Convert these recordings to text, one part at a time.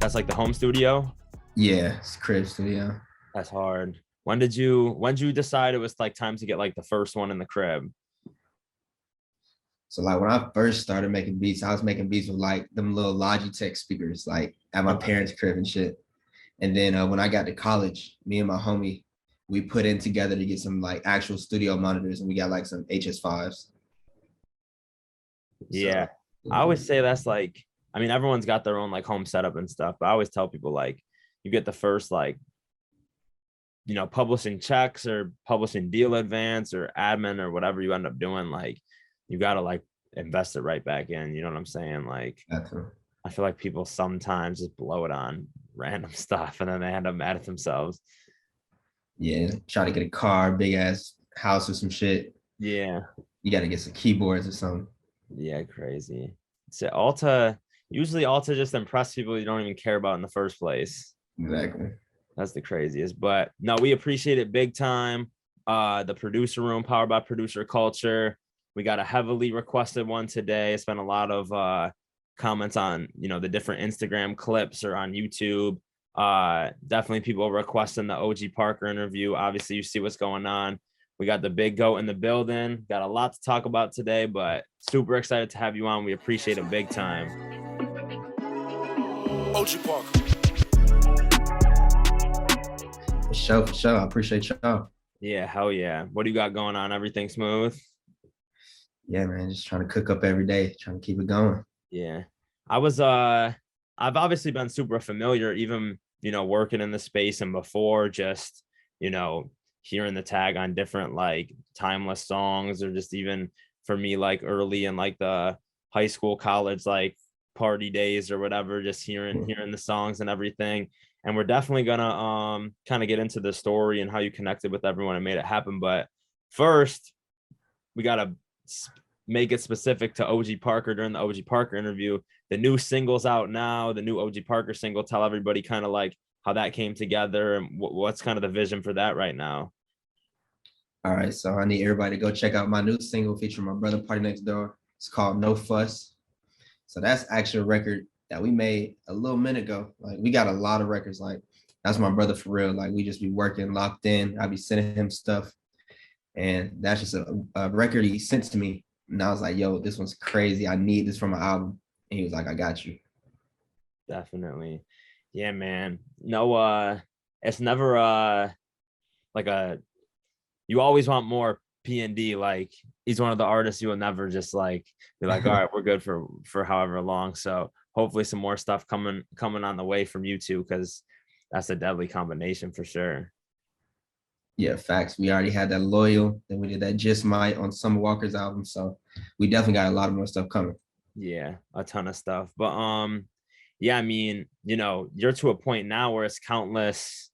That's like the home studio. Yeah, it's crib studio. That's hard. When did you decide it was like time to get like the first one in the crib? So like when I first started making beats, I was making beats with like them little Logitech speakers, like at my Okay. parents' crib and shit. And then when I got to college, me and my homie, we put in together to get some like actual studio monitors, and we got like some HS5s. So Yeah. I always say that's like, I mean, everyone's got their own like home setup and stuff, but I always tell people like you get the first like, publishing checks or publishing deal advance or admin or whatever you end up doing, like you gotta like invest it right back in. You know what I'm saying? Like that's a- I feel like people sometimes just blow it on random stuff and then they end up mad at themselves. yeah, try to get a car, big ass house or some shit. Yeah. You got to get some keyboards or something. Yeah, crazy. So usually Alta just impress people you don't even care about in the first place. Exactly. That's the craziest. But no, we appreciate it big time. The producer room powered by producer culture. We got a heavily requested one today. It's been a lot of comments on the different Instagram clips or on YouTube. Definitely people requesting the OG Parker interview. Obviously, you see what's going on. We got the big goat in the building. Got a lot to talk about today, but super excited to have you on. We appreciate it big time. OG Parker. For sure. I appreciate y'all. Yeah, hell yeah. What do you got going on? Everything smooth? Yeah, man. Just trying to cook up every day, trying to keep it going. Yeah. I was I've obviously been super familiar, even working in the space and before, just hearing the tag on different like timeless songs, or just even for me like early in like the high school, college, like party days or whatever, just hearing the songs and everything. And we're definitely gonna kind of get into the story and how you connected with everyone and made it happen. But first, we gotta make it specific to OG Parker during the OG Parker interview. The new single's out now, the new OG Parker single. Tell everybody kind of like how that came together and what's kind of the vision for that right now. All right, so I need everybody to go check out my new single featuring my brother Party Next Door. It's called No Fuss. So that's actually a record that we made a little minute ago. Like we got a lot of records. Like that's my brother for real. Like we just be working locked in. I be sending him stuff, and that's just a record he sent to me. And I was like, "Yo, this one's crazy. I need this for my album." And he was like, "I got you." Definitely. Yeah, man. No, it's never like a you always want more. P&D, like he's one of the artists you will never just like be like, all right, we're good for however long. So hopefully some more stuff coming on the way from you two, because that's a deadly combination for sure. Yeah, facts. We already had that Loyal, then we did that Just Might on Summer Walker's album. So we definitely got a lot of more stuff coming. Yeah, a ton of stuff. But yeah, I mean, you're to a point now where it's countless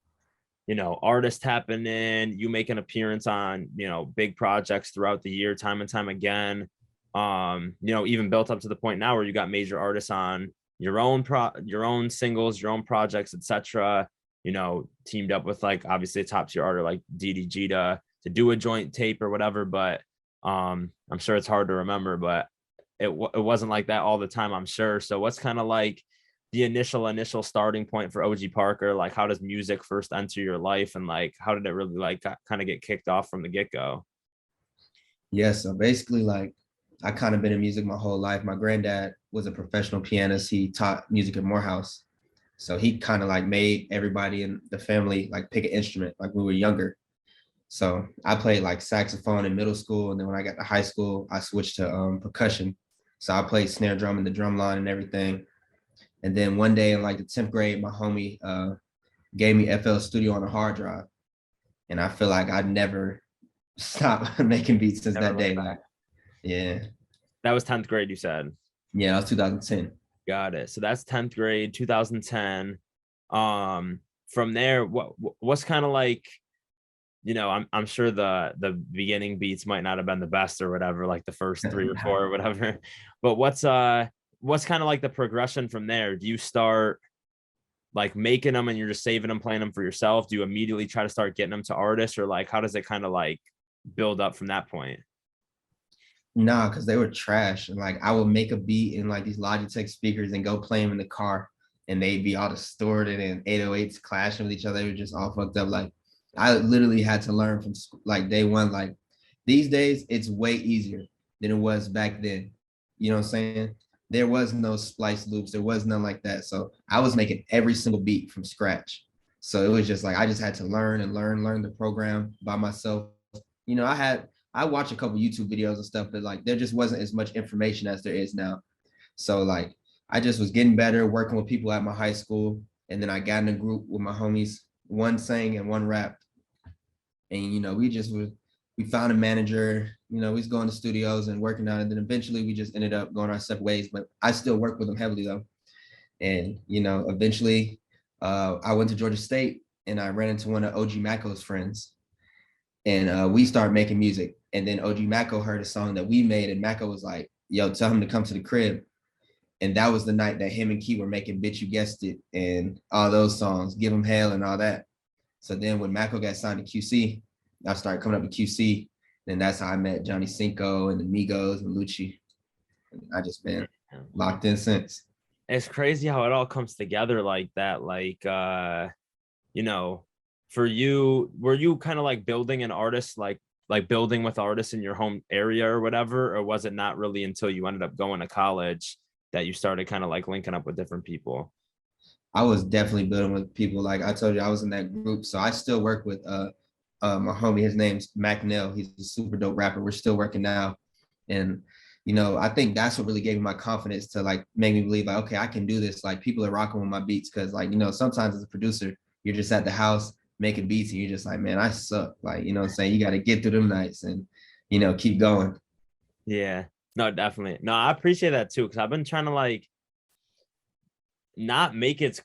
artists happening, you make an appearance on, big projects throughout the year, time and time again. Even built up to the point now where you got major artists on your own singles, your own projects, etc. Teamed up with like obviously a top tier artist like DDG to do a joint tape or whatever. But I'm sure it's hard to remember, but it wasn't like that all the time, I'm sure. So what's kind of like the initial starting point for OG Parker? Like, how does music first enter your life, and like how did it really like kind of get kicked off from the get-go? Yeah, so basically, like I kind of been in music my whole life. My granddad was a professional pianist. He taught music at Morehouse. So he kind of like made everybody in the family like pick an instrument like we were younger. So I played like saxophone in middle school. And then when I got to high school, I switched to percussion. So I played snare drum in the drum line and everything. And then one day in like the 10th grade, my homie gave me FL Studio on a hard drive. And I feel like I'd never stopped making beats since Never that day. looked Like, back. yeah. That was 10th grade, you said? Yeah, that was 2010. Got it. So that's 10th grade, 2010. From there, what's kind of like, I'm sure the beginning beats might not have been the best or whatever, like the first three or four or whatever. But what's kind of like the progression from there? Do you start like making them and you're just saving them, playing them for yourself? Do you immediately try to start getting them to artists, or like how does it kind of like build up from that point? Nah, because they were trash. And like I would make a beat in like these Logitech speakers and go play them in the car. and they'd be all distorted and 808s clashing with each other. They were just all fucked up. Like I literally had to learn from like day one. Like these days, it's way easier than it was back then. You know what I'm saying? There was no splice loops. There was none like that. So I was making every single beat from scratch. So it was just like I just had to learn and learn the program by myself. You know, I watched a couple YouTube videos and stuff, but like there just wasn't as much information as there is now. So like I just was getting better, working with people at my high school, and then I got in a group with my homies, one sang and one rapped, and you know we found a manager. You know, we was going to studios and working on it. And then eventually we just ended up going our separate ways. But I still work with them heavily though, and you know eventually I went to Georgia State and I ran into one of OG Maco's friends, and we started making music. And then OG Maco heard a song that we made, and Maco was like, "Yo, tell him to come to the crib." And that was the night that him and Key were making "Bitch You Guessed It" and all those songs, "Give Him Hell" and all that. So then when Maco got signed to QC, I started coming up with QC. And that's how I met Johnny Cinco and the Migos and Lucci. I just been locked in since. It's crazy how it all comes together like that. Like, you know, for you, were you kind of like building an artist, like building with artists in your home area or whatever? Or was it not really until you ended up going to college that you started kind of like linking up with different people? I was definitely building with people. Like I told you, I was in that group. So I still work with my homie. His name's Mac Nell. He's a super dope rapper. We're still working now. And you know, I think that's what really gave me my confidence to like make me believe like, okay, I can do this. Like people are rocking with my beats. Cause like, you know, sometimes as a producer, you're just at the house making beats and you're just like, man, I suck. Like, you know what I'm saying? You got to get through them nights and, you know, keep going. Yeah, no, definitely. No, I appreciate that too. Cause I've been trying to like not make it,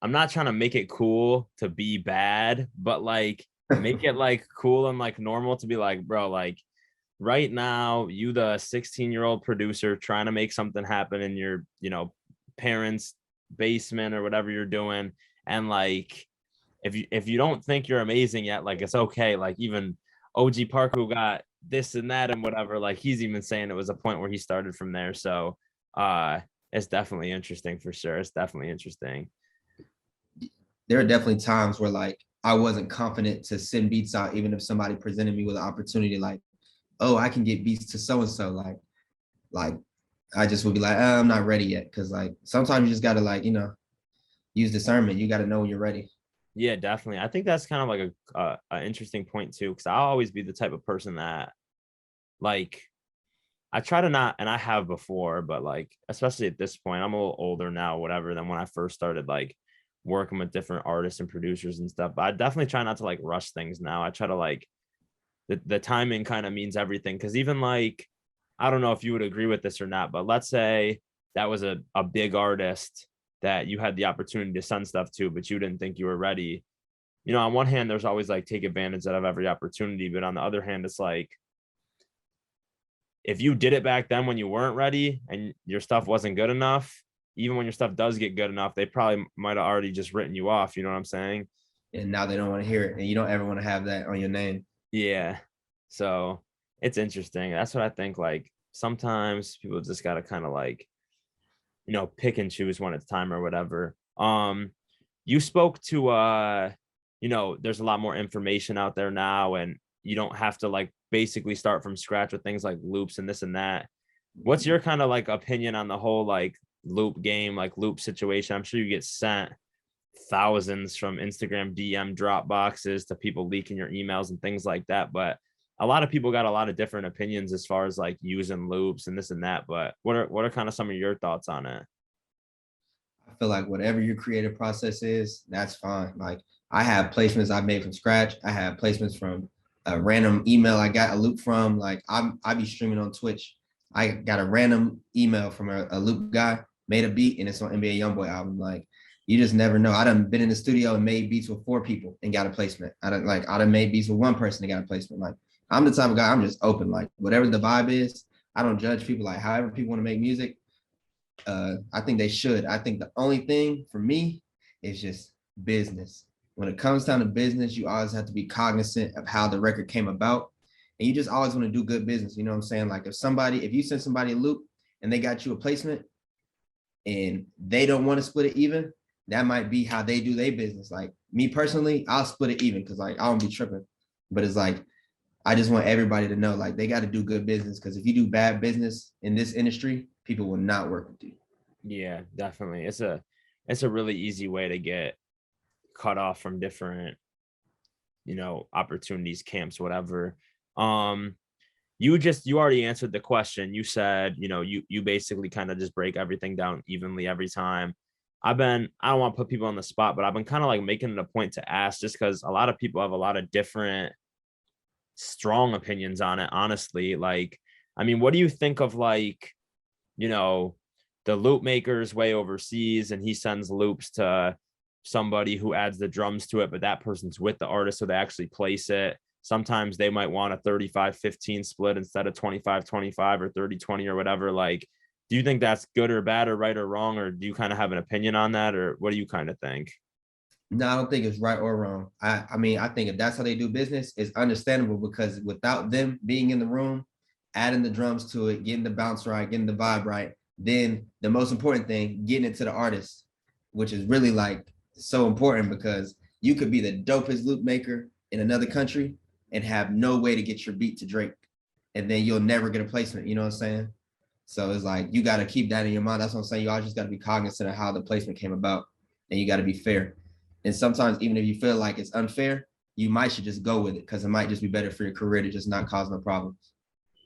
I'm not trying to make it cool to be bad, but like make it like cool and like normal to be like, bro, like right now you the 16-year-old producer trying to make something happen in your, you know, parents basement or whatever you're doing. And like if you don't think you're amazing yet, like it's okay. Like even OG Park who got this and that and whatever, like he's even saying it was a point where he started from there. So it's definitely interesting for sure. It's definitely interesting. There are definitely times where like I wasn't confident to send beats out, even if somebody presented me with an opportunity like, oh, I can get beats to so and so. Like I just would be like, I'm not ready yet. Cause like sometimes you just gotta like, you know, use discernment. You gotta know when you're ready. Yeah, definitely. I think that's kind of like a interesting point too, because I'll always be the type of person that like I try to not, and I have before, but like especially at this point, I'm a little older now, whatever, than when I first started like working with different artists and producers and stuff. But I definitely try not to like rush things now. I try to like the timing kind of means everything. Cause even like, I don't know if you would agree with this or not, but let's say that was a big artist that you had the opportunity to send stuff to, but you didn't think you were ready. You know, on one hand, there's always like take advantage of every opportunity. But on the other hand, it's like, if you did it back then when you weren't ready and your stuff wasn't good enough, even when your stuff does get good enough, they probably might have already just written you off. You know what I'm saying? And now they don't want to hear it. And you don't ever want to have that on your name. Yeah. So it's interesting. That's what I think. Like sometimes people just got to kind of like, you know, pick and choose when it's time or whatever. You spoke to, you know, there's a lot more information out there now and you don't have to like basically start from scratch with things like loops and this and that. What's your kind of like opinion on the whole like loop game, like loop situation? I'm sure you get sent thousands from Instagram DM drop boxes to people leaking your emails and things like that. But a lot of people got a lot of different opinions as far as like using loops and this and that. But what are kind of some of your thoughts on it? I feel like whatever your creative process is, that's fine. Like I have placements I made from scratch. I have placements from a random email I got a loop from. Like I be streaming on Twitch. I got a random email from a loop guy, made a beat, and it's on NBA YoungBoy album. Like you just never know. I done been in the studio and made beats with 4 people and got a placement. I done made beats with 1 person and got a placement. Like I'm the type of guy, I'm just open. Like whatever the vibe is, I don't judge people. Like however people want to make music, I think they should. I think the only thing for me is just business. When it comes down to business, you always have to be cognizant of how the record came about. And you just always want to do good business. You know what I'm saying? Like if you send somebody a loop and they got you a placement and they don't want to split it even, that might be how they do their business. Like me personally, I'll split it even because like I don't be tripping. But it's like I just want everybody to know like they got to do good business, because if you do bad business in this industry, people will not work with you. Yeah, definitely. It's a really easy way to get cut off from different, opportunities, camps, whatever. Um, you already answered the question. You said, you basically kind of just break everything down evenly every time. I don't want to put people on the spot, but I've been kind of like making it a point to ask, just because a lot of people have a lot of different strong opinions on it, honestly. Like, I mean, what do you think of like, you know, the loop maker's way overseas and he sends loops to somebody who adds the drums to it, but that person's with the artist, so they actually place it. Sometimes they might want a 35-15 split instead of 25-25 or 30-20 or whatever. Like, do you think that's good or bad or right or wrong, or do you kind of have an opinion on that, or what do you kind of think? No, I don't think it's right or wrong. I mean, I think if that's how they do business, it's understandable, because without them being in the room, adding the drums to it, getting the bounce right, getting the vibe right, then the most important thing, getting it to the artist, which is really like so important, because you could be the dopest loop maker in another country and have no way to get your beat to Drake. And then you'll never get a placement. You know what I'm saying? So it's like you got to keep that in your mind. That's what I'm saying. You always just got to be cognizant of how the placement came about, and you got to be fair. And sometimes, even if you feel like it's unfair, you might should just go with it, because it might just be better for your career to just not cause no problems.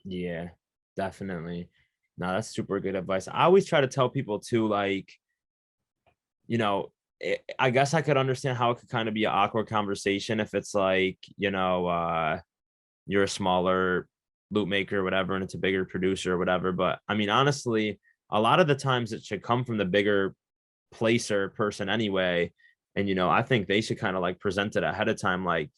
Yeah, definitely. No, that's super good advice. I always try to tell people too, like, you know, I guess I could understand how it could kind of be an awkward conversation if it's like, you're a smaller loop maker or whatever, and it's a bigger producer or whatever. But I mean, honestly, a lot of the times it should come from the bigger placer person anyway. And, I think they should kind of like present it ahead of time, like,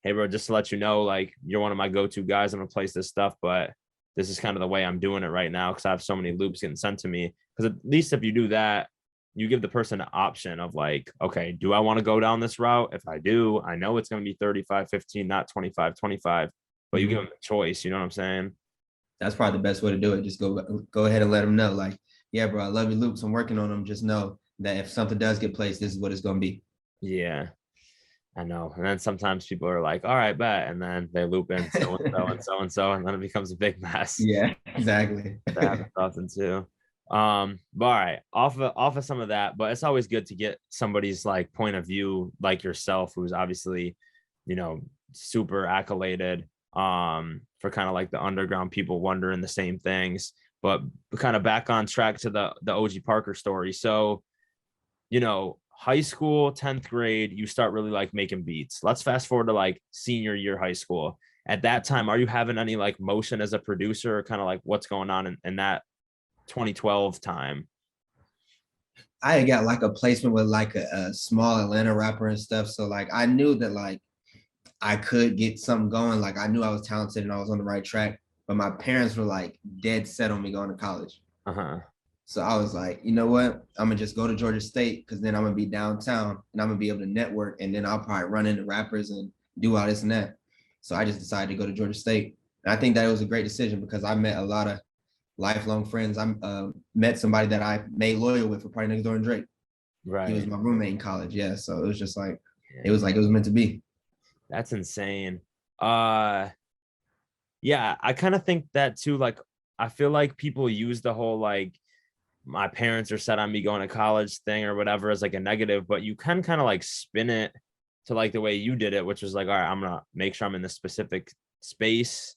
hey, bro, just to let you know, like, you're one of my go-to guys. I'm gonna place this stuff, but this is kind of the way I'm doing it right now because I have so many loops getting sent to me. Because at least if you do that, you give the person an option of like, okay, do I want to go down this route? If I do, I know it's going to be 35-15, not 25-25, but you give Mhm. them a choice. You know what I'm saying? That's probably the best way to do it. Just go ahead and let them know, like, yeah, bro, I love your loops. I'm working on them. Just know that if something does get placed, this is what it's gonna be. Yeah, I know. And then sometimes people are like, all right, bet. And then they loop in so and so and so and so, and then it becomes a big mess. Yeah, exactly. That happens often too. But all right, off of some of that, but it's always good to get somebody's like point of view, like yourself, who's obviously, you know, super accoladed, for kind of like the underground people wondering the same things. But kind of back on track to the OG Parker story. So, high school, 10th grade, you start really like making beats. Let's fast forward to like senior year high school. At that time, are you having any like motion as a producer, or kind of like what's going on in that 2012 time? I had got like a placement with like a small Atlanta rapper and stuff. So like I knew that like I could get something going. Like I knew I was talented and I was on the right track. But my parents were like dead set on me going to college. Uh-huh. So I was like, you know what? I'm gonna just go to Georgia State, because then I'm gonna be downtown and I'm gonna be able to network, and then I'll probably run into rappers and do all this and that. So I just decided to go to Georgia State. And I think that it was a great decision, because I met a lot of lifelong friends. I met somebody that I made loyal with for Party Next Door and Drake. He was Right. my roommate in college. Yeah. So it was just Yeah. like it was meant to be. That's insane. Uh yeah, I kind of think that too. Like, I feel like people use the whole like my parents are set on me going to college thing or whatever as like a negative, but you can kind of like spin it to like the way you did it, which was like, all right, I'm gonna make sure I'm in this specific space,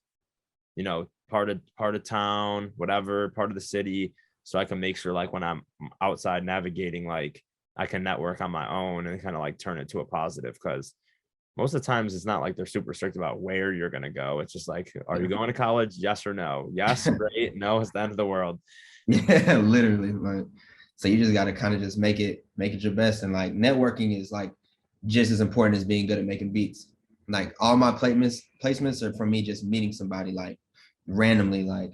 part of town, whatever, part of the city, so I can make sure like when I'm outside navigating, like I can network on my own and kind of like turn it to a positive. Because most of the times it's not like they're super strict about where you're gonna go. It's just like, are you going to college? Yes or no? Yes, great. No, it's the end of the world. Yeah, literally. Like, so you just got to kind of just make it your best. And like networking is like just as important as being good at making beats. Like all my placements are from me just meeting somebody like randomly. Like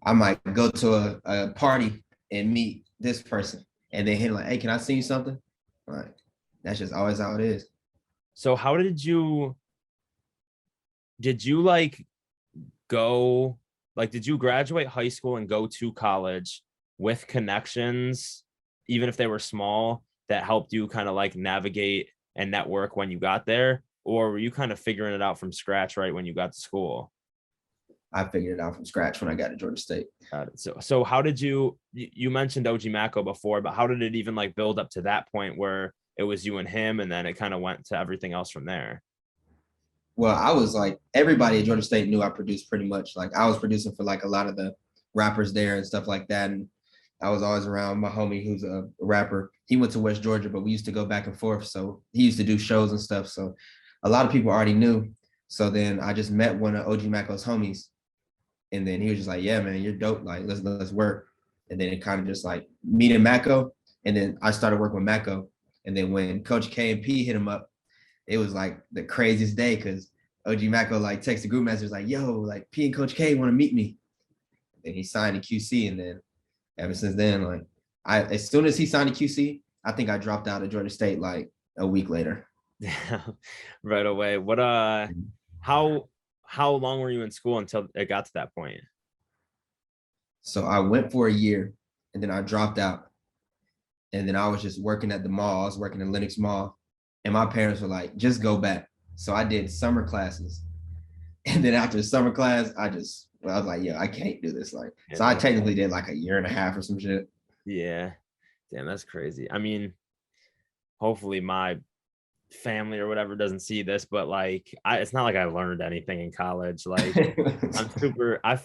I might go to a party and meet this person, and then hit like, hey, can I sing you something? Like that's just always how it is. So how did you like go, like, did you graduate high school and go to college with connections, even if they were small? that helped you kind of like navigate and network when you got there, or were you kind of figuring it out from scratch right when you got to school? I figured it out from scratch when I got to Georgia State. Got it. So how did you mentioned OG Maco before, but how did it even like build up to that point where it was you and him, and then it kind of went to everything else from there? Well, I was like, everybody at Georgia State knew I produced pretty much. Like I was producing for like a lot of the rappers there and stuff like that. And I was always around my homie who's a rapper. He went to West Georgia, but we used to go back and forth. So he used to do shows and stuff. So a lot of people already knew. So then I just met one of OG Maco's homies. And then he was just like, yeah, man, you're dope. Like, let's work. And then it kind of just like meeting Maco. And then I started working with Maco. And then when Coach K and P hit him up, it was like the craziest day because OG Maco like texted group message like, yo, like P and Coach K want to meet me. And he signed to QC. And then ever since then, like as soon as he signed to QC, I think I dropped out of Georgia State like a week later. Yeah, right away. What how long were you in school until it got to that point? So I went for a year and then I dropped out. And then I was just working at the mall. I was working in Lenox Mall. And my parents were like, just go back. So I did summer classes. And then after summer class, I was like, yeah, I can't do this. Like, Yeah, so I technically did like a year and a half or some shit. yeah. Damn, that's crazy. I mean, hopefully my family or whatever doesn't see this, but like it's not like I learned anything in college. Like I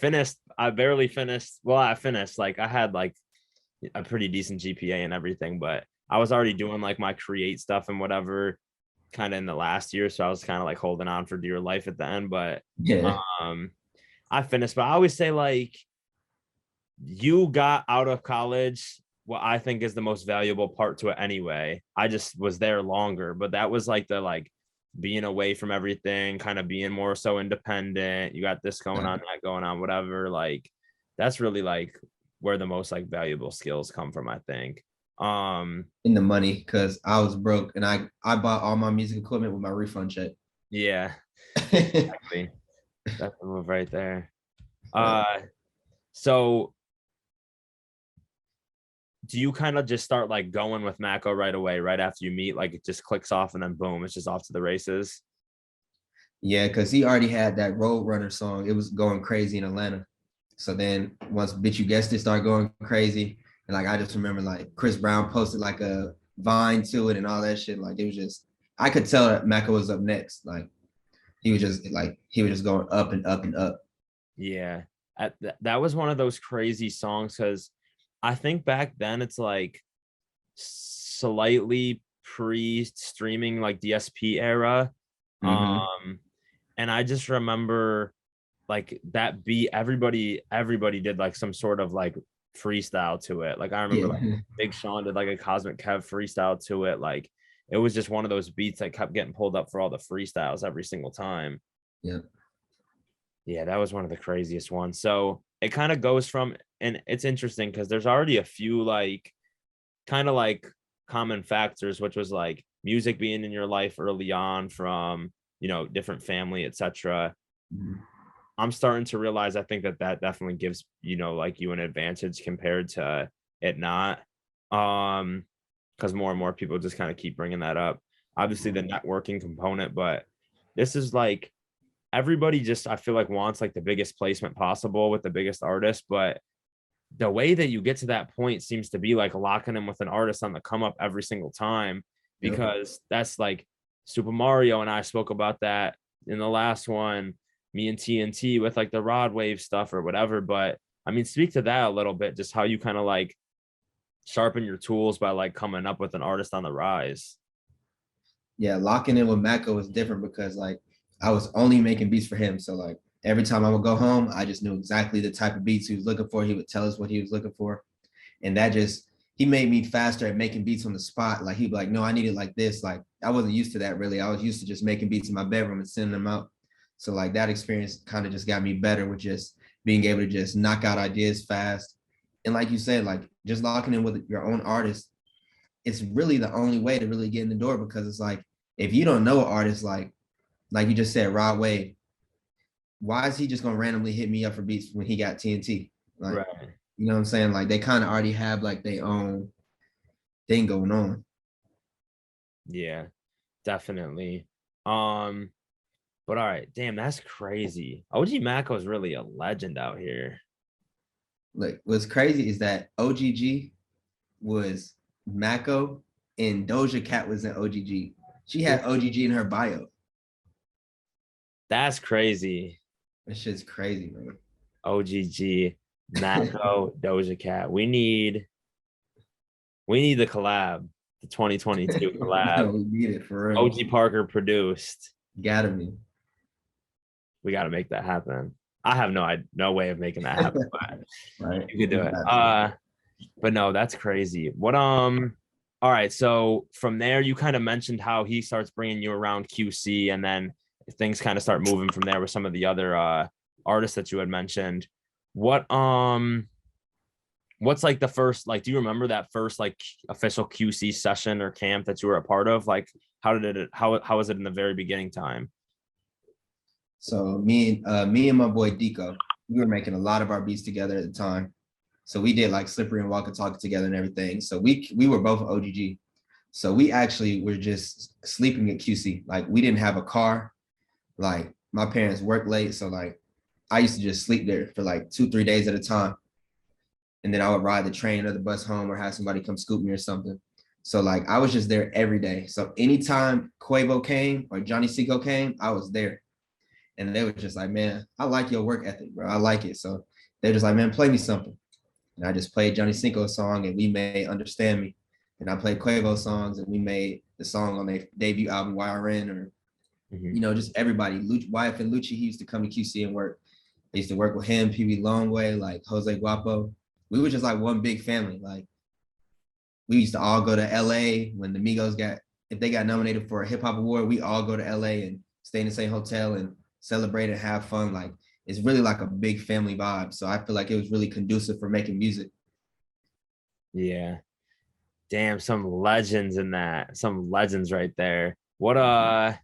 barely finished. Well, I finished, like I had like a pretty decent GPA and everything, but I was already doing like my create stuff and whatever kind of in the last year. So I was kind of like holding on for dear life at the end. But Yeah. I finished. But I always say like you got out of college what I think is the most valuable part to it anyway. I just was there longer, but that was like the like being away from everything, kind of being more so independent. You got this going on, that going on, whatever. Like that's really like where the most like valuable skills come from, I think. In the money, because I was broke and I bought all my music equipment with my refund check. Yeah, exactly. That's the move right there. So do you kind of just start like going with Maco right away, right after you meet? Like it just clicks off and then boom, it's just off to the races. Yeah, because he already had that Roadrunner song. It was going crazy in Atlanta. So then once Bitch You Guessed It started going crazy. And like I just remember like Chris Brown posted like a Vine to it and all that shit. Like it was just, I could tell that Maco was up next. Like he was just going up and up and up. Yeah, that was one of those crazy songs because I think back then it's like slightly pre-streaming like DSP era. Mm-hmm. And I just remember like that beat, everybody did like some sort of like freestyle to it. Like I remember like Yeah. Big Sean did like a Cosmic Kev freestyle to it. Like it was just one of those beats that kept getting pulled up for all the freestyles every single time. Yeah. Yeah, that was one of the craziest ones. So it kind of goes from, and it's interesting because there's already a few like kind of like common factors, which was like music being in your life early on from, different family, etc. Mm-hmm. I'm starting to realize I think that definitely gives, like you an advantage compared to it not. Because more and more people just kind of keep bringing that up. Obviously, the networking component, but this is like everybody just, I feel like, wants like the biggest placement possible with the biggest artist, but the way that you get to that point seems to be like locking in with an artist on the come up every single time, Yep. because that's like Super Mario and I spoke about that in the last one, me and TNT with like the Rod Wave stuff or whatever. But I mean, speak to that a little bit, just how you kind of like sharpen your tools by like coming up with an artist on the rise. Yeah, locking in with Maco was different because like I was only making beats for him. So like every time I would go home, I just knew exactly the type of beats he was looking for. He would tell us what he was looking for. And that just, he made me faster at making beats on the spot. Like he'd be like, no, I need it like this. Like I wasn't used to that really. I was used to just making beats in my bedroom and sending them out. So like that experience kind of just got me better with just being able to just knock out ideas fast. And like you said, like just locking in with your own artist, it's really the only way to really get in the door, because it's like, if you don't know an artist, like you just said, Rod Wave, why is he just gonna randomly hit me up for beats when he got TNT? Like, Right. you know what I'm saying? Like they kind of already have like their own thing going on. Yeah, definitely. Um, but all right, damn, that's crazy. OG Maco is really a legend out here. Like what's crazy is that OGG was Mako and Doja Cat was in OGG. She had OGG in her bio. That's crazy. That shit's crazy, man. OGG, Maco, Doja Cat. We need the collab, the 2022 collab. We need it for real. OG Parker produced. Gotta be. We got to make that happen. I have no way of making that happen, but Right. you could do it. But no, that's crazy. All right, so from there you kind of mentioned how he starts bringing you around QC, and then things kind of start moving from there with some of the other artists that you had mentioned. What's like the first, like, do you remember that first like official QC session or camp that you were a part of? Like, how was it in the very beginning time? So me and my boy Deco, we were making a lot of our beats together at the time. So we did like Slippery and Walk and Talk together and everything. So we were both OGG. So we actually were just sleeping at QC. Like we didn't have a car. Like my parents worked late. So like I used to just sleep there for like 2-3 days at a time. And then I would ride the train or the bus home or have somebody come scoop me or something. So like I was just there every day. So anytime Quavo came or Johnny Cinco came, I was there. And they were just like, man, I like your work ethic, bro. I like it. So they're just like, man, play me something. And I just played Johnny Cinco's song and we made Understand Me. And I played Quavo songs and we made the song on their debut album, YRN, or, just everybody. YF and Lucci, he used to come to QC and work. I used to work with him, Pee Wee Longway, like Jose Guapo. We were just like one big family. Like we used to all go to LA when the Migos if they got nominated for a hip hop award, we all go to LA and stay in the same hotel and celebrate and have fun. Like it's really like a big family vibe. So I feel like it was really conducive for making music. Yeah. Damn, some legends in that. Some legends right there. I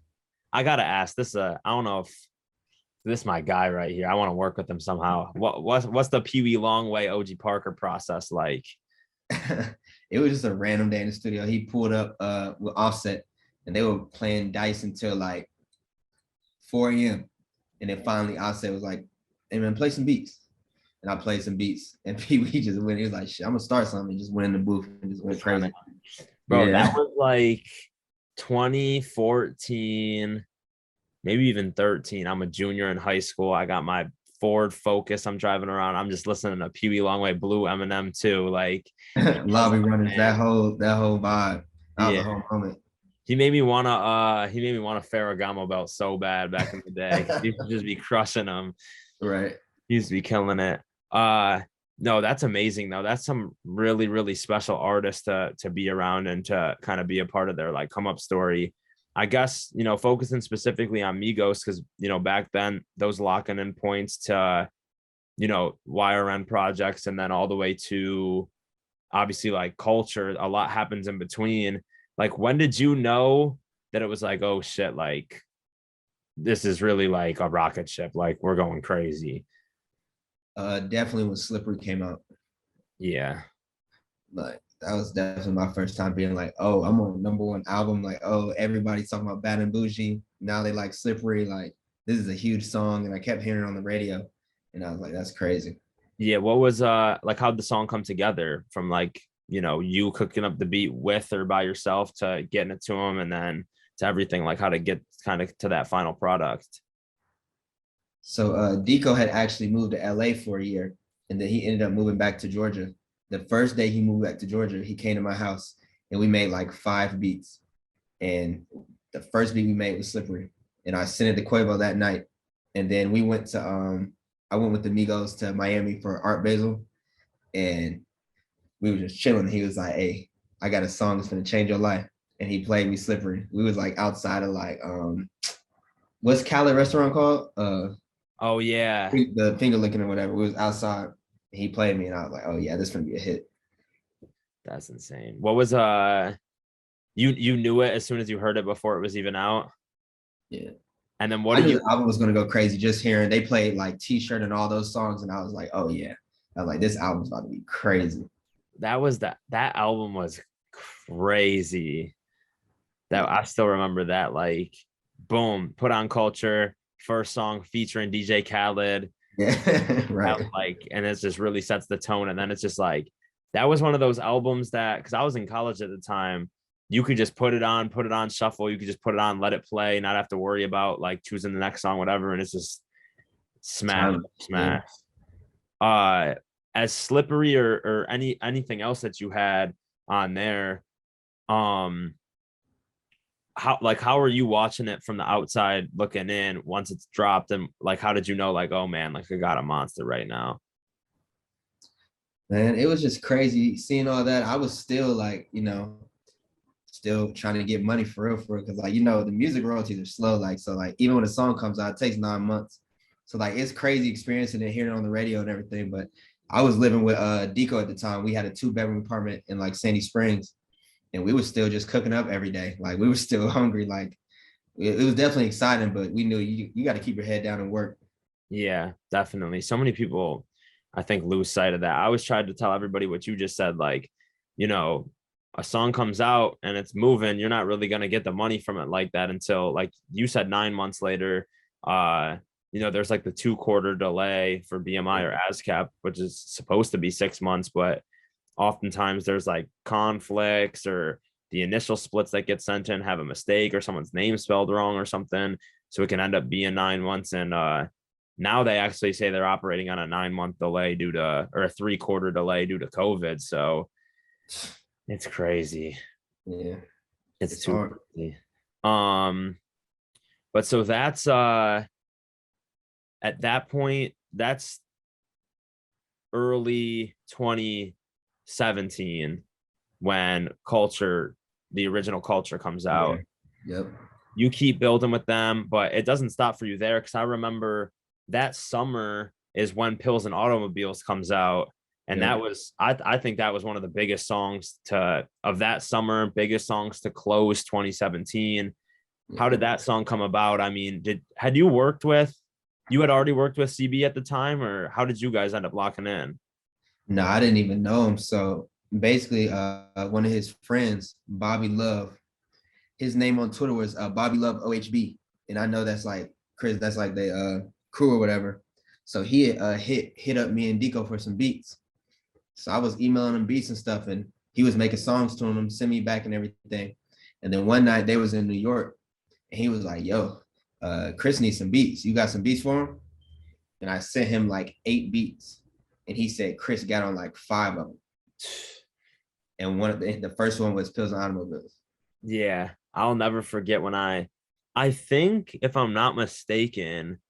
gotta ask this. I don't know if this is my guy right here. I want to work with him somehow. What's the Pee Wee Longway OG Parker process like? It was just a random day in the studio. He pulled up with Offset and they were playing dice until like 4 a.m. And then finally Offset was like, hey man, play some beats. And I played some beats. And Pee Wee just went, he was like, shit, I'm gonna start something. He just went in the booth and just went crazy. Bro, yeah. That was like 2014, maybe even 13. I'm a junior in high school. I got my Ford Focus. I'm driving around. I'm just listening to Pee Wee Longway, Blue Eminem too. Like Lobby Runners, that whole vibe. That was a whole moment. He made me want a Ferragamo belt so bad back in the day. He used to just be crushing them. Right. He used to be killing it. No, that's amazing though. That's some really, really special artists to be around and to kind of be a part of their like come up story. I guess, focusing specifically on Migos, because, back then those locking in points to, YRN projects and then all the way to obviously like culture, a lot happens in between. Like, when did you know that it was like, oh shit, like this is really like a rocket ship, like we're going crazy? Definitely when Slippery came out. Yeah. Like that was definitely my first time being like, oh, I'm on #1 album. Like, oh, everybody's talking about Bad and Bougie. Now they like Slippery. Like, this is a huge song. And I kept hearing it on the radio. And I was like, that's crazy. Yeah. What was like how'd the song come together from like, you cooking up the beat with or by yourself to getting it to him and then to everything, like how to get kind of to that final product? So Deco had actually moved to LA for a year and then he ended up moving back to Georgia. The first day he moved back to Georgia, he came to my house and we made like 5 beats. And the first beat we made was Slippery. And I sent it to Quavo that night. And then we went to, I went with the Migos to Miami for Art Basel. And we were just chilling. He was like, hey, I got a song that's gonna change your life. And he played me Slippery. We was like outside of like, what's Cali restaurant called? Oh yeah. The finger licking or whatever. We was outside. He played me and I was like, oh yeah, this is gonna be a hit. That's insane. What was you knew it as soon as you heard it before it was even out? Yeah. And then I knew the album was gonna go crazy just hearing they played like T-shirt and all those songs, and I was like, oh yeah. I was like, this album's about to be crazy. That album was crazy. That I still remember that. Like, boom, put on Culture, first song featuring DJ Khaled. Yeah, right. Like, and it just really sets the tone. And then it's just like that was one of those albums that, because I was in college at the time, you could just put it on shuffle. You could just put it on, let it play, not have to worry about like choosing the next song, whatever. And it's just smash, Time. Yeah. smash. Uh, as slippery or anything else that you had on there, um, how are you watching it from the outside looking in once it's dropped, and like how did you know like, oh man, like I got a monster right now? Man, it was just crazy seeing all that. I was still like, still trying to get money for real, because like, the music royalties are slow. Like, so like even when a song comes out, it takes 9 months. So like it's crazy experiencing it, hearing it on the radio and everything. But I was living with Deco at the time. We had a 2-bedroom apartment in like Sandy Springs, and we were still just cooking up every day. Like we were still hungry. Like it was definitely exciting, but we knew you got to keep your head down and work. Yeah, definitely. So many people, I think, lose sight of that. I always tried to tell everybody what you just said, like, you know, a song comes out and it's moving, you're not really going to get the money from it like that until, like you said, 9 months later. uh there's like the 2-quarter delay for BMI or ASCAP, which is supposed to be 6 months, but oftentimes there's like conflicts, or the initial splits that get sent in have a mistake or someone's name spelled wrong or something, so it can end up being 9 months. And now they actually say they're operating on a 9 month delay due to, or a 3-quarter delay due to COVID. So it's crazy. Yeah, It's it's too hard. crazy. um but so that's at that point, that's early 2017 when Culture, the original Culture, comes Yeah. out. Yep. You keep building with them, but it doesn't stop for you there, because I remember that summer is when Pills and Automobiles comes out. And Yep. that was, I think that was one of the biggest songs of that summer, biggest songs to close 2017. How did Yeah. that song come about? I mean, had you worked with, you had already worked with CB at the time, or how did you guys end up locking in? No, I didn't even know him. So basically, one of his friends, Bobby Love, his name on Twitter was Bobby Love OHB, and I know that's like Chris, that's like the crew or whatever. So he hit up me and Deco for some beats. So I was emailing him beats and stuff, and he was making songs to him, send me back and everything. And then one night they was in New York, and he was like, "Yo, Chris needs some beats. You got some beats for him?" And I sent him like 8 beats, and he said Chris got on like 5 of them. And one of the first one was Pills and Automobiles. Yeah, I'll never forget when I think, if I'm not mistaken,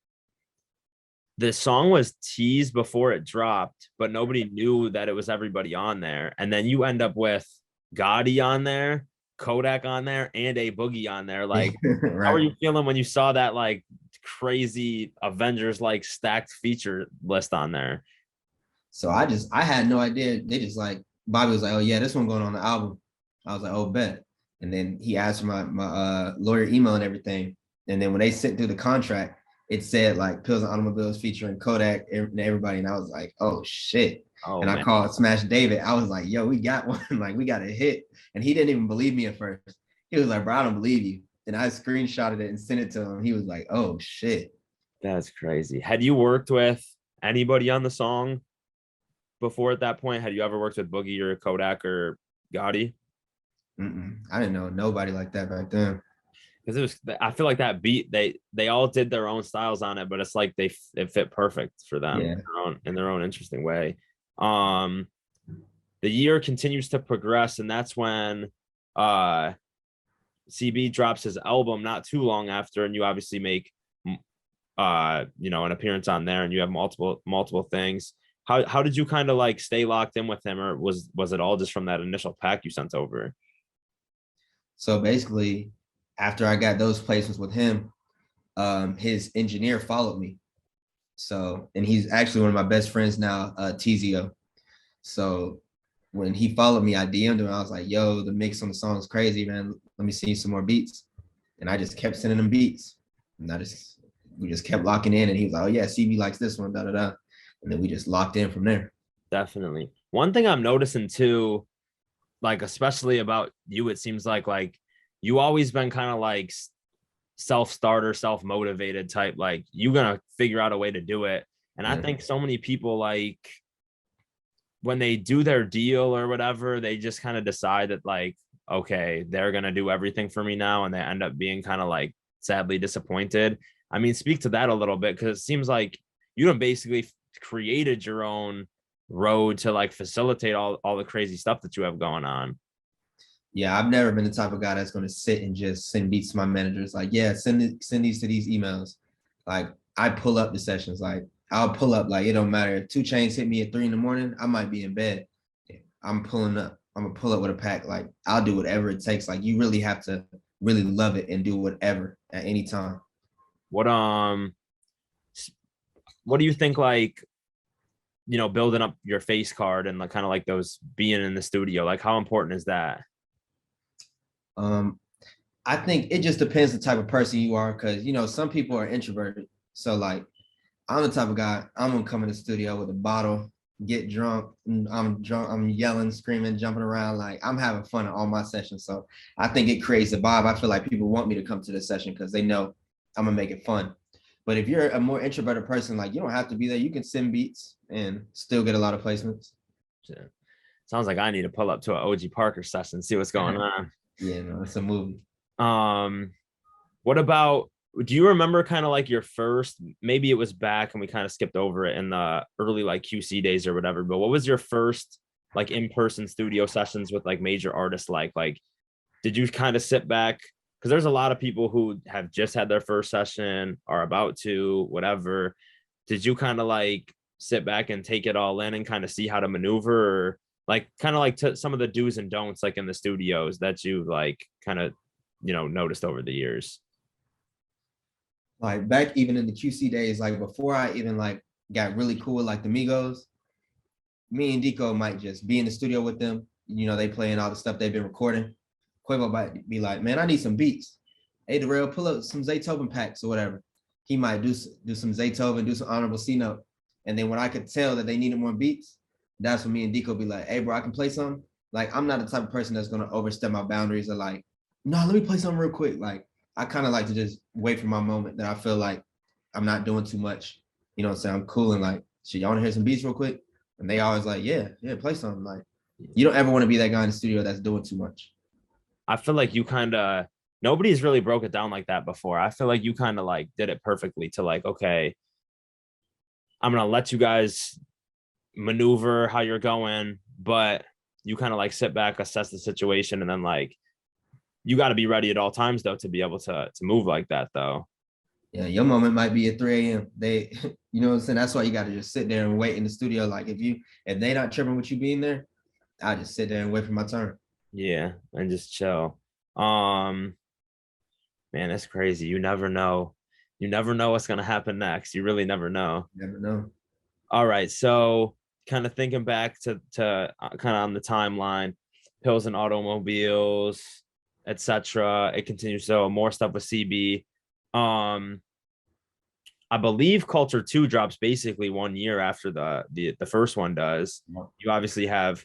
the song was teased before it dropped, but nobody knew that it was everybody on there. And then you end up with Gotti on there, Kodak on there, and a Boogie on there. Like, how are Right. you feeling when you saw that like crazy Avengers like stacked feature list on there? So I had no idea. They just like Bobby was like, "Oh yeah, this one going on the album." I was like, "Oh bet." And then he asked for my lawyer email and everything. And then when they sent through the contract, it said like Pills and Automobiles featuring Kodak and everybody. And I was like, "Oh shit." Oh And I man, called Smash David. I was like, "Yo, we got one. Like we got a hit." And he didn't even believe me at first. He was like, "Bro, I don't believe you." And I screenshotted it and sent it to him. He was like, "Oh shit." that's crazy. Had you worked with anybody on the song before at that point? Had you ever worked with Boogie or Kodak or Gotti? I didn't know nobody like that back then. Because it was, I feel like that beat, they all did their own styles on it, but it's like it fit perfect for them Yeah. in their own interesting way. um the year continues to progress, and that's when uh CB drops his album not too long after, and you obviously make an appearance on there, and you have multiple things. How did you kind of like stay locked in with him, or was it all just from that initial pack you sent over? So basically, after I got those placements with him, his engineer followed me. So, and he's actually one of my best friends now, Tizio. So when he followed me, I DM'd him. I was like, "Yo, the mix on the song is crazy, man. Let me see some more beats." And I just kept sending him beats, and we just kept locking in. And he was like, "Oh yeah, CB likes this one, da da da," and then we just locked in from there. Definitely. One thing I'm noticing too, like especially about you, it seems like you always been kind of like self-starter, self-motivated type, like you're gonna figure out a way to do it. And I Yeah. think so many people, like when they do their deal or whatever, they just kind of decide that like, okay, they're gonna do everything for me now, and they end up being kind of like sadly disappointed. I mean, speak to that a little bit, because it seems like you done basically created your own road to like facilitate all the crazy stuff that you have going on. Yeah, I've never been the type of guy that's going to sit and just send beats to my managers. Like, yeah, send these to these emails. Like, I pull up the sessions. Like, I'll pull up. Like, it don't matter. If 2 Chainz hit me at 3 a.m, I might be in bed. I'm pulling up. I'm gonna pull up with a pack. Like, I'll do whatever it takes. Like, you really have to really love it and do whatever at any time. What do you think, like, building up your face card and like kind of like those being in the studio, like how important is that? Um, I think it just depends the type of person you are, because some people are introverted. So like, I'm the type of guy, I'm gonna come in the studio with a bottle, get drunk. I'm drunk, I'm yelling, screaming, jumping around. Like, I'm having fun at all my sessions. So I think it creates a vibe. I feel like people want me to come to the session because they know I'm gonna make it fun. But if you're a more introverted person, like, you don't have to be there. You can send beats and still get a lot of placements. Yeah. Sounds like I need to pull up to an OG Parker session, see what's going on. Yeah, no, it's a movie. Um, what about, do you remember kind of like your first, maybe it was back and we kind of skipped over it in the early like QC days or whatever, but what was your first like in-person studio sessions with like major artists? Like, did you kind of sit back? Because there's a lot of people who have just had their first session, are about to, whatever. Did you kind of like sit back and take it all in and kind of see how to maneuver, or like kind of like some of the do's and don'ts like in the studios that you like kind of noticed over the years? Like, back even in the QC days, like before I even like got really cool with like the Migos, me and Deco might just be in the studio with them. They playing all the stuff they've been recording. Quavo might be like, man, I need some beats. Hey, Darrell, pull up some Zaytoven packs or whatever. He might do some Zaytoven, do some honorable C note. And then when I could tell that they needed more beats, that's when me and Deco be like, hey, bro, I can play some. Like, I'm not the type of person that's going to overstep my boundaries or like, no, let me play something real quick. Like, I kind of like to just wait for my moment that I feel like I'm not doing too much. You know what I'm saying? I'm cool and like, shit, y'all want to hear some beats real quick? And they always like, yeah, play something. Like, you don't ever want to be that guy in the studio that's doing too much. I feel like you kind of, nobody's really broke it down like that before. I feel like you kind of like did it perfectly to like, okay, I'm gonna let you guys maneuver how you're going, but you kind of like sit back, assess the situation, and then like you got to be ready at all times though to be able to move like that though. Yeah, your moment might be at 3 a.m. They, you know what I'm saying? That's why you got to just sit there and wait in the studio. Like, if they not tripping with you being there, I just sit there and wait for my turn. Yeah, and just chill. Man, that's crazy. You never know. You never know what's gonna happen next. You really never know. Never know. All right, so kind of thinking back to kind of on the timeline, pills and automobiles, etc. It continues. So more stuff with CB. Um, I believe Culture 2 drops basically 1 year after the first one does. You obviously have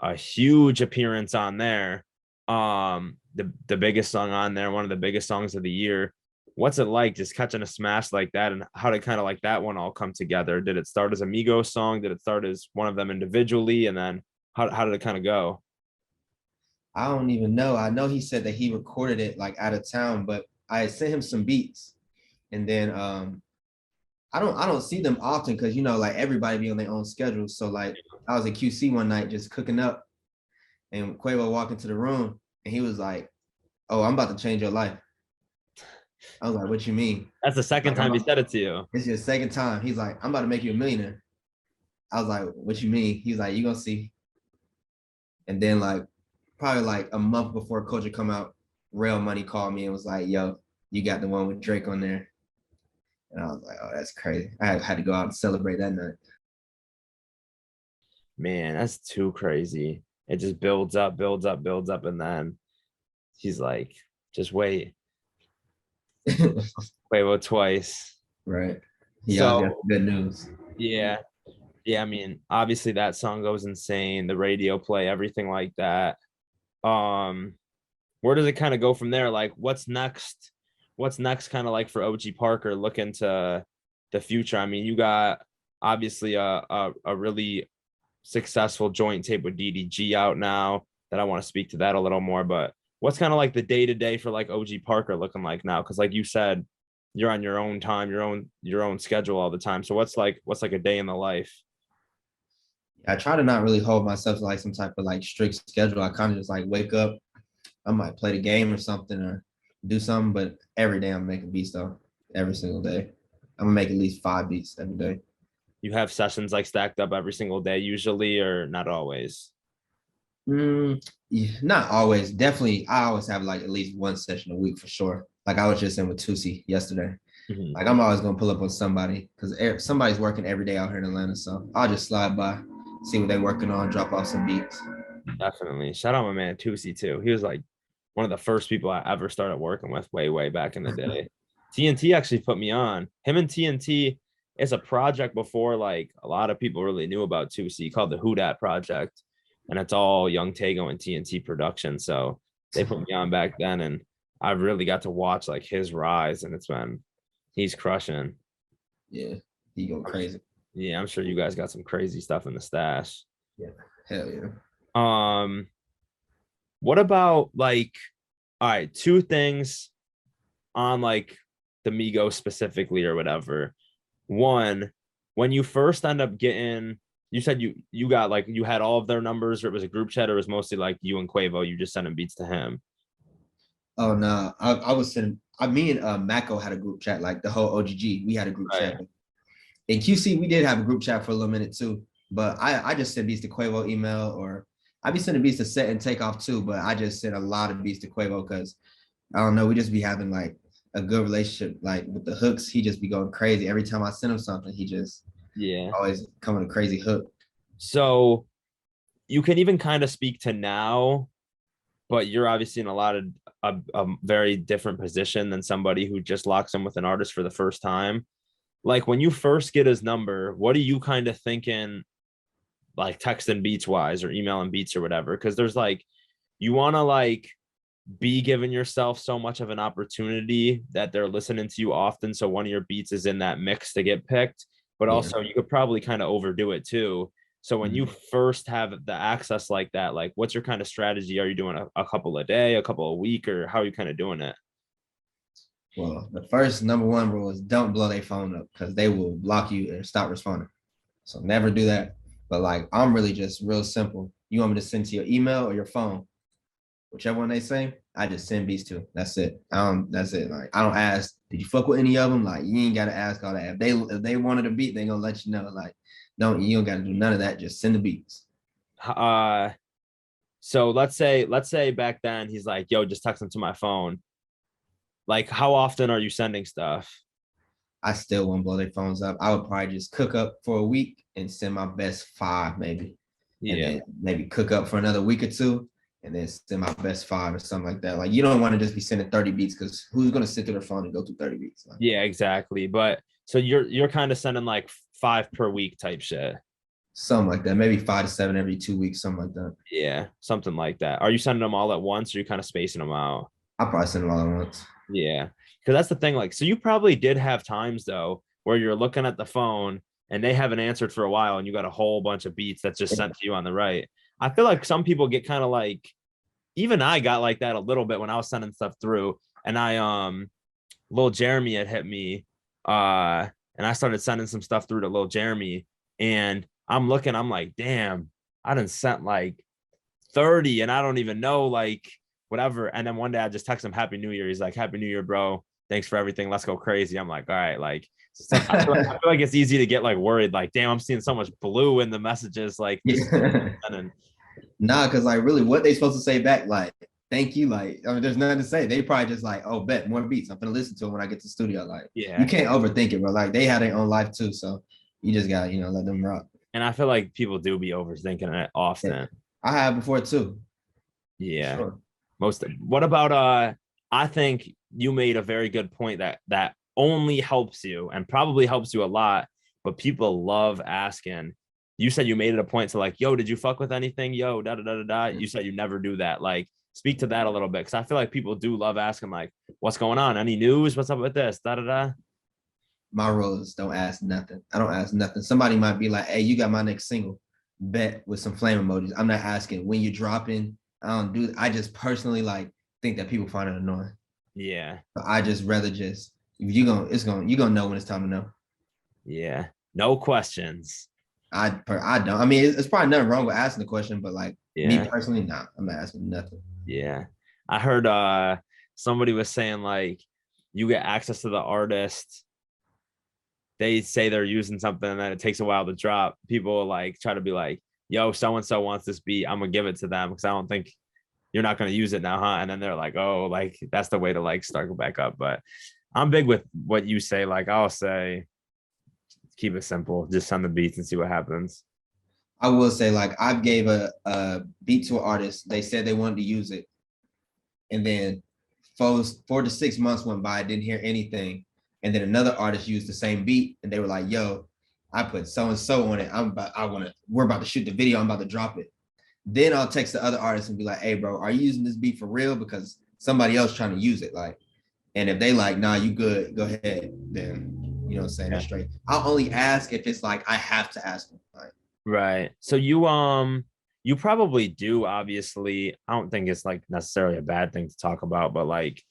a huge appearance on there. The biggest song on there, one of the biggest songs of the year. What's it like just catching a smash like that, and how did kind of like that one all come together? Did it start as a Migos song? Did it start as one of them individually? And then how did it kind of go? I don't even know. I know he said that he recorded it like out of town, but I sent him some beats, and then I don't see them often because like everybody be on their own schedule. So like I was at QC one night just cooking up, and Quavo walked into the room and he was like, "Oh, I'm about to change your life." I was like, "What you mean?" That's the second Like, time he said it to you. it's your second time. He's like, "I'm about to make you a millionaire." I was like, "What you mean?" He's like, "You gonna see." And then like probably like a month before Culture come out, Real Money called me and was like, "Yo, you got the one with Drake on there." And I was like, "Oh, that's crazy." I had to go out and celebrate that night. Man, that's too crazy. It just builds up, builds up, builds up, and then he's like, just wait. Quavo twice. Right. Yeah, got So good news. yeah, yeah. I mean, obviously that song goes insane. The radio play, everything like that. Um, where does it kind of go from there? Like what's next kind of like for OG Parker looking to the future? I mean, you got obviously a really successful joint tape with DDG out now that I want to speak to that a little more, but what's kind of like the day to day for like OG Parker looking like now? Cause like you said, you're on your own time, your own schedule all the time. So what's like a day in the life? I try to not really hold myself to like some type of like strict schedule. I kind of just like wake up, I might play the game or something or do something, but every day I'm making beats though. Every single day. I'm gonna make at least 5 beats every day. You have sessions like stacked up every single day usually, or not always? Yeah, not always. Definitely, I always have like at least one session a week for sure. Like I was just in with Tusi yesterday. Mhm. Like I'm always gonna pull up on somebody because somebody's working every day out here in Atlanta. So I'll just slide by, see what they're working on, drop off some beats. Definitely. Shout out my man Tusi too. He was like one of the first people I ever started working with way back in the day. TNT actually put me on. Him and TNT is a project before like a lot of people really knew about Tusi called the Who Dat Project. And it's all Young Tago and TNT production. So they put me on back then and I really got to watch like his rise and he's crushing. Yeah, he go crazy. Yeah, I'm sure you guys got some crazy stuff in the stash. Yeah, hell yeah. Um, what about like, all right, two things on like the Migos specifically or whatever. One, when you first end up getting, you said you got like you had all of their numbers, or it was a group chat, or it was mostly like you and Quavo, you just sending beats to him. Oh no, I was sending. Me and Maco had a group chat, like the whole OGG. We had a group Right. chat. In QC, we did have a group chat for a little minute too. But I just send beats to Quavo email, or I be sending beats to Set and Takeoff too. But I just send a lot of beats to Quavo because I don't know. We just be having like a good relationship. Like with the hooks, he just be going crazy. Every time I send him something, he just Yeah. always coming a crazy hook. So you can even kind of speak to now, but you're obviously in a very different position than somebody who just locks in with an artist for the first time. Like when you first get his number, what are you kind of thinking, like texting beats wise or emailing beats or whatever? Because there's like, you want to like be giving yourself so much of an opportunity that they're listening to you often. So one of your beats is in that mix to get picked, but Yeah. also you could probably kind of overdo it too. So when you first have the access like that, like what's your kind of strategy? Are you doing a couple a day, a couple a week, or how are you kind of doing it? Well, the first number one rule is don't blow their phone up because they will block you and stop responding. So never do that. But like I'm really just real simple. You want me to send to your email or your phone? Whichever one they say, I just send beats to. That's it. That's it. Like I don't ask, did you fuck with any of them? Like you ain't gotta ask all that. If they wanted a beat, they gonna let you know. Like, you don't gotta do none of that. Just send the beats. Uh, so let's say back then he's like, yo, just text him to my phone. Like, how often are you sending stuff? I still won't blow their phones up. I would probably just cook up for a week and send my best 5, maybe. And Yeah. then maybe cook up for another week or two and then send my best 5 or something like that. Like you don't want to just be sending 30 beats because who's gonna sit to their phone and go through 30 beats? Like, Yeah, exactly. But so you're kind of sending like 5 per week type shit. something like that. Maybe 5 to 7 every 2 weeks, something like that. Yeah, something like that. Are you sending them all at once or you kind of spacing them out? I'll probably send them all at once. Yeah. Because that's the thing. Like, so you probably did have times though where you're looking at the phone and they haven't answered for a while and you got a whole bunch of beats that's just sent to you on the right. I feel like some people get kind of like, even I got like that a little bit when I was sending stuff through. And Lil Jeremy had hit me. And I started sending some stuff through to Lil Jeremy. And I'm looking, I'm like, damn, I done sent like 30 and I don't even know like whatever. And then one day I just text him Happy New Year. He's like, Happy New Year, bro. Thanks for everything. Let's go crazy. I'm like, all right, like I feel like it's easy to get like worried, like, damn, I'm seeing so much blue in the messages. Like this and Nah, because like really what they supposed to say back, like, thank you. Like, I mean, there's nothing to say. They probably just like, oh, bet more beats. I'm gonna listen to them when I get to the studio. Like, you yeah. can't overthink it, bro. Like they had their own life too. So you just gotta, let them rock. And I feel like people do be overthinking it Yeah. often. I have before too. Yeah. Sure. What about I think you made a very good point that only helps you and probably helps you a lot, but people love asking. You said you made it a point to like, yo, did you fuck with anything? Yo, da da da da da. You said you never do that. Like, speak to that a little bit, because I feel like people do love asking like, what's going on? Any news? What's up with this? Da da da. My rule is don't ask nothing. I don't ask nothing. Somebody might be like, hey, you got my next single, bet, with some flame emojis. I'm not asking when you're dropping. I don't do. I just personally like think that people find it annoying. Yeah. But I just rather just, if you're gonna know when it's time to know. Yeah. No questions. I don't. I mean, it's probably nothing wrong with asking the question, but like me Yeah. personally, nah, I'm not asking nothing. Yeah. I heard somebody was saying like you get access to the artist. They say they're using something and then it takes a while to drop. People like try to be like, yo, so and so wants this beat. I'm gonna give it to them because I don't think you're not gonna use it now, huh? And then they're like, oh, like that's the way to like start it back up. But I'm big with what you say. Like I'll say, keep it simple. Just send the beats and see what happens. I will say, like, I gave a beat to an artist. They said they wanted to use it, and then 4 to 6 months went by. I didn't hear anything, and then another artist used the same beat, and they were like, "Yo, I put so and so on it. We're about to shoot the video. I'm about to drop it." Then I'll text the other artist and be like, "Hey, bro, are you using this beat for real? Because somebody else trying to use it." Like, and if they like, "Nah, you good, go ahead," then you know what I'm saying, that's straight. I'll only ask if it's like I have to ask them. Like, Right. So you probably do, obviously. I don't think it's like necessarily a bad thing to talk about, but like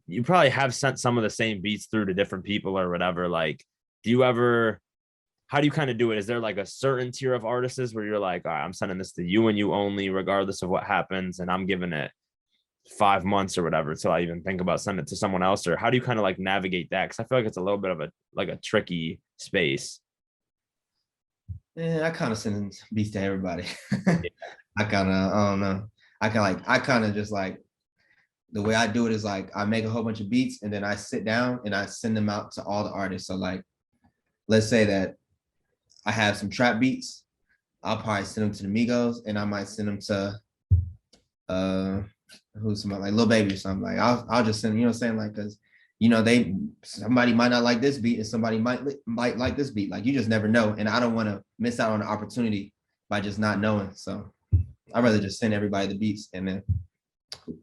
you probably have sent some of the same beats through to different people or whatever. Like, do you ever, how do you kind of do it? Is there like a certain tier of artists where you're like, all right, I'm sending this to you and you only, regardless of what happens, and I'm giving it 5 months or whatever till I even think about sending it to someone else? Or how do you kind of like navigate that? Because I feel like it's a little bit of a tricky space. I kind of send beats to everybody. I don't know. I kind of just like, the way I do it is like I make a whole bunch of beats and then I sit down and I send them out to all the artists. So like, let's say that I have some trap beats, I'll probably send them to the Migos, and I might send them to who's somebody like Lil Baby or something. Like I'll just send, you know what I'm saying? Like, cause you know, somebody might not like this beat and somebody might like this beat. Like you just never know. And I don't want to miss out on the opportunity by just not knowing. So I'd rather just send everybody the beats, and then,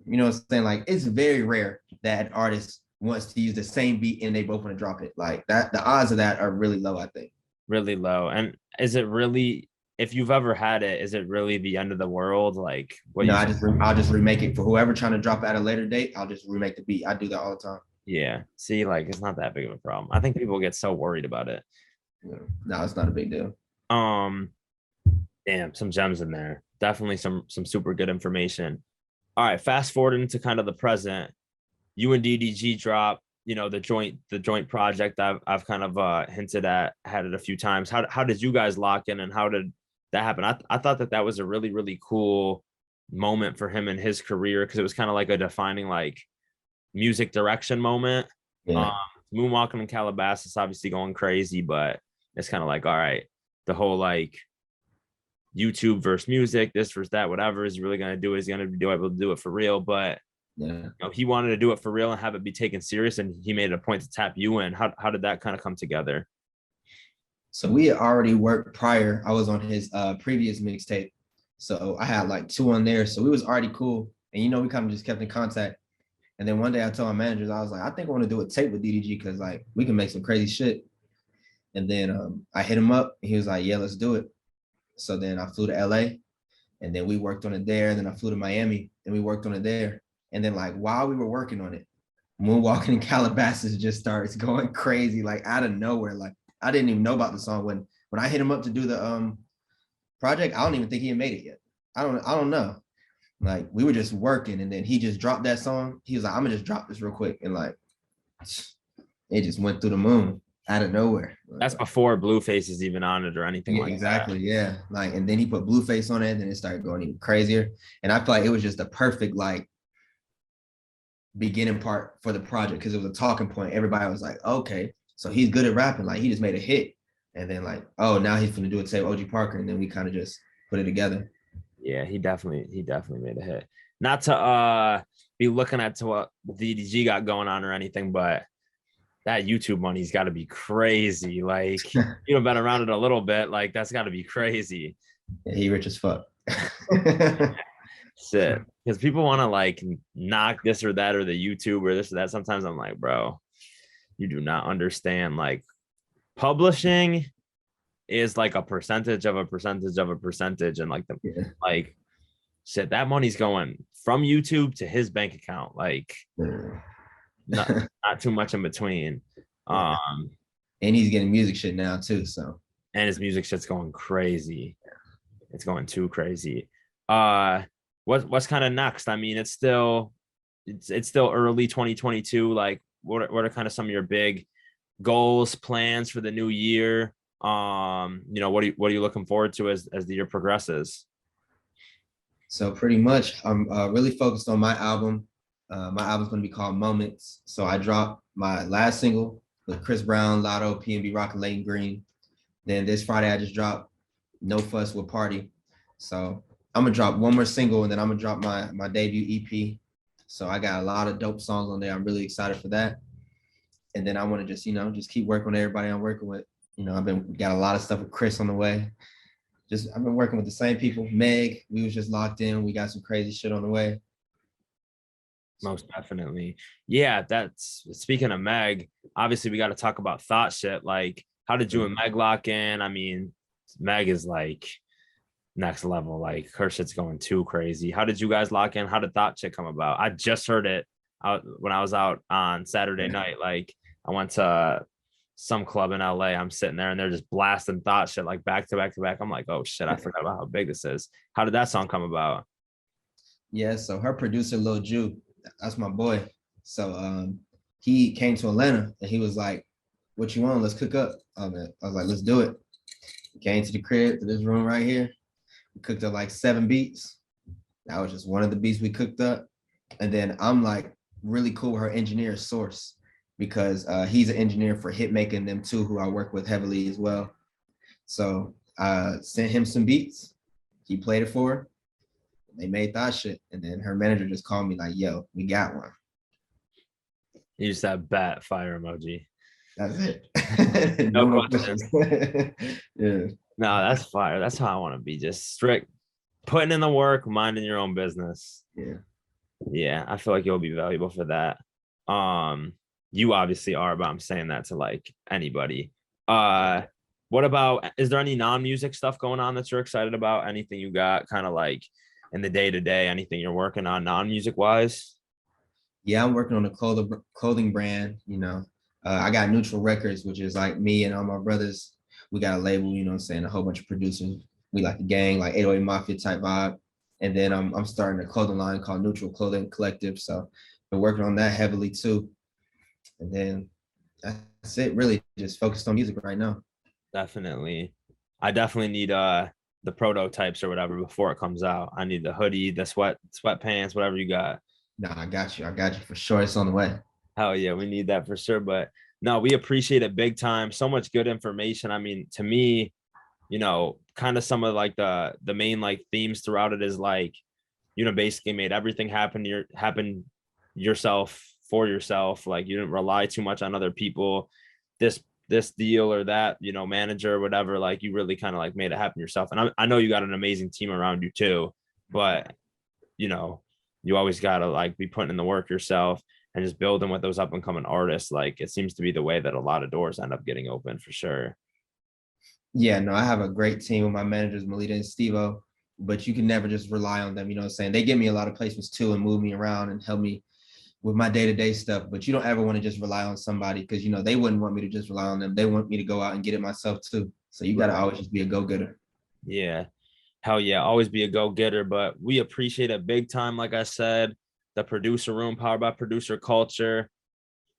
you know what I'm saying? Like it's very rare that an artist wants to use the same beat and they both want to drop it. Like that, the odds of that are really low, I think. Really low. And is it really, if you've ever had it, is it really the end of the world? Like what No, you I'll just remake it for whoever trying to drop it at a later date. I'll just remake the beat. I do that all the time. Yeah. See, like it's not that big of a problem. I think people get so worried about it. Yeah. No, it's not a big deal. Um, damn, some gems in there. Definitely some super good information. All right, fast forward into kind of the present. You and DDG drop, you know, the joint project I've kind of hinted at, had it a few times. How did you guys lock in, and how did that happen? I thought that was a really, really cool moment for him in his career, because it was kind of like a defining like music direction moment. Yeah. Moonwalking in Calabasas obviously going crazy, but it's kind of like, all right, the whole like YouTube versus music, this versus that, whatever is really going to do, is going to be able to do it for real. But Yeah. you know, he wanted to do it for real and have it be taken serious, and he made it a point to tap you in. How did that kind of come together? So we had already worked prior. I was on his previous mixtape. So I had like 2 on there. So we was already cool. And you know, we kind of just kept in contact. And then one day I told my managers, I was like, I think I want to do a tape with DDG because like we can make some crazy shit. And then I hit him up. And he was like, yeah, let's do it. So then I flew to LA, and then we worked on it there. And then I flew to Miami and we worked on it there. And then like while we were working on it, Moonwalking in Calabasas just starts going crazy, like out of nowhere. Like I didn't even know about the song when I hit him up to do the project. I don't even think he had made it yet. I don't know. Like we were just working, and then he just dropped that song. He was like, I'm gonna just drop this real quick, and like it just went through the moon out of nowhere. That's before Blueface is even on it or anything Yeah, like exactly. that. Yeah. Like, and then he put Blueface on it, and then it started going even crazier. And I feel like it was just the perfect like beginning part for the project, because it was a talking point. Everybody was like, okay, so he's good at rapping. Like he just made a hit. And then like, oh, now he's gonna do it to OG Parker. And then we kind of just put it together. Yeah, he definitely made a hit. Not to be looking at to what DDG got going on or anything, but that YouTube money's got to be crazy. Like, you know, been around it a little bit. Like, that's got to be crazy. Yeah, he rich as fuck. Shit. because people want to like knock this or that or the YouTube or this or that. Sometimes I'm like, bro, you do not understand. Like publishing is like a percentage of a percentage of a percentage, and like the Yeah. like shit, that money's going from YouTube to his bank account. Like Yeah. not not too much in between. Yeah. Um, And he's getting music shit now too. So and his music shit's going crazy. It's going too crazy. Uh, what's kind of next? I mean, it's still early 2022. Like, what are kind of some of your big goals, plans for the new year? What are you looking forward to as the year progresses? so pretty much I'm really focused on my album. My album's gonna be called Moments. So I dropped my last single with Chris Brown, Lotto, PNB Rock, and Lane Green. Then this Friday I just dropped No Fuss with Party. So I'm gonna drop one more single and then I'm gonna drop my debut EP. So I got a lot of dope songs on there. I'm really excited for that. And then I want to just, just keep working with everybody I'm working with. I've been got a lot of stuff with Chris on the way. Just I've been working with the same people. Meg, we was just locked in. We got some crazy shit on the way. Most definitely. Yeah, that's speaking of Meg, obviously we got to talk about thought shit. Like, how did you and Meg lock in? I mean, Meg is like next level. Like her shit's going too crazy. How did you guys lock in? How did thought shit come about? I just heard it out when I was out on Saturday night. Like I went to some club in LA. I'm sitting there and they're just blasting thought shit like back to back to back. I'm like, oh shit, I forgot about how big this is. How did that song come about? Yeah, so her producer Lil Ju, that's my boy. So he came to Atlanta and he was like, "What you want? Let's cook up." I was like, "Let's do it." He came to the crib to this room right here. We cooked up like 7 beats. That was just one of the beats we cooked up. And then I'm like really cool with her engineer Source because he's an engineer for Hitmaker them too, who I work with heavily as well. So I sent him some beats. He played it for her. They made that shit. And then her manager just called me like, "Yo, we got one." You just have bat fire emoji. That's it. No No more question. questions. Yeah. No, that's fire. That's how I want to be. Just strict, putting in the work, minding your own business. Yeah. Yeah, I feel like you'll be valuable for that. You obviously are, but I'm saying that to like anybody. What about, is there any non-music stuff going on that you're excited about? Anything you got kind of like in the day-to-day, anything you're working on non-music wise? Yeah, I'm working on a clothing brand. I got Neutral Records, which is like me and all my brothers. We got a label, what I'm saying, a whole bunch of producers. We like a gang, like 808 Mafia type vibe. And then I'm starting a clothing line called Neutral Clothing Collective. So been working on that heavily too. And then that's it, really just focused on music right now. Definitely. I definitely need the prototypes or whatever before it comes out. I need the hoodie, the sweatpants, whatever you got. No, I got you. I got you for sure. It's on the way. Hell yeah, we need that for sure. But no, we appreciate it big time. So much good information. I mean, to me, kind of some of like the main like themes throughout it is like, basically made everything happen yourself for yourself. Like you didn't rely too much on other people. This deal or that, manager or whatever, like you really kind of like made it happen yourself. And I know you got an amazing team around you too, but you always got to like be putting in the work yourself and just building with those up and coming artists. Like it seems to be the way that a lot of doors end up getting open for sure. Yeah, no, I have a great team with my managers, Melita and Stevo, but you can never just rely on them. You know what I'm saying? They give me a lot of placements too and move me around and help me with my day-to-day stuff, but you don't ever want to just rely on somebody because, they wouldn't want me to just rely on them. They want me to go out and get it myself too. So you got to always just be a go-getter. Yeah. Hell yeah. Always be a go-getter, but we appreciate it big time. Like I said, the producer room powered by producer culture,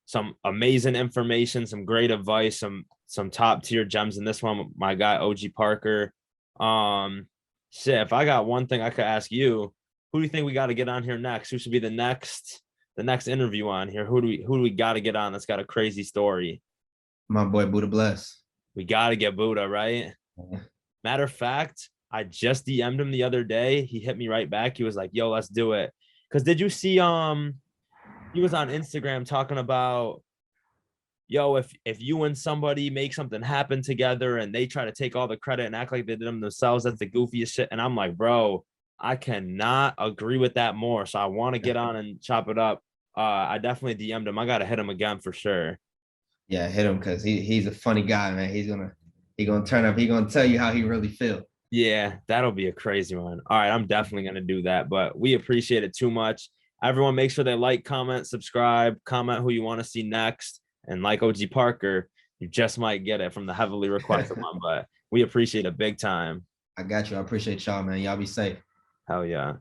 some amazing information, some great advice, some top tier gems in this one. My guy, OG Parker. Shit, if I got one thing I could ask you, who do you think we got to get on here next? Who should be the next interview on here? Who do we got to get on that's got a crazy story? My boy Buddha Bless. We got to get Buddha, right? Yeah. Matter of fact, I just DM'd him the other day. He hit me right back. He was like, "Yo, let's do it." Because did you see he was on Instagram talking about, yo, if you and somebody make something happen together and they try to take all the credit and act like they did them themselves, that's the goofiest shit. And I'm like, bro, I cannot agree with that more. So I want to get on and chop it up. I definitely DM'd him. I gotta hit him again for sure. Yeah, hit him because he's a funny guy, man. He gonna turn up. He gonna tell you how he really feel. Yeah, that'll be a crazy one. All right, I'm definitely gonna do that. But we appreciate it too much. Everyone, make sure they like, comment, subscribe, comment who you want to see next, and like OG Parker, you just might get it from the heavily requested one. But we appreciate it big time. I got you. I appreciate y'all, man. Y'all be safe. Hell yeah.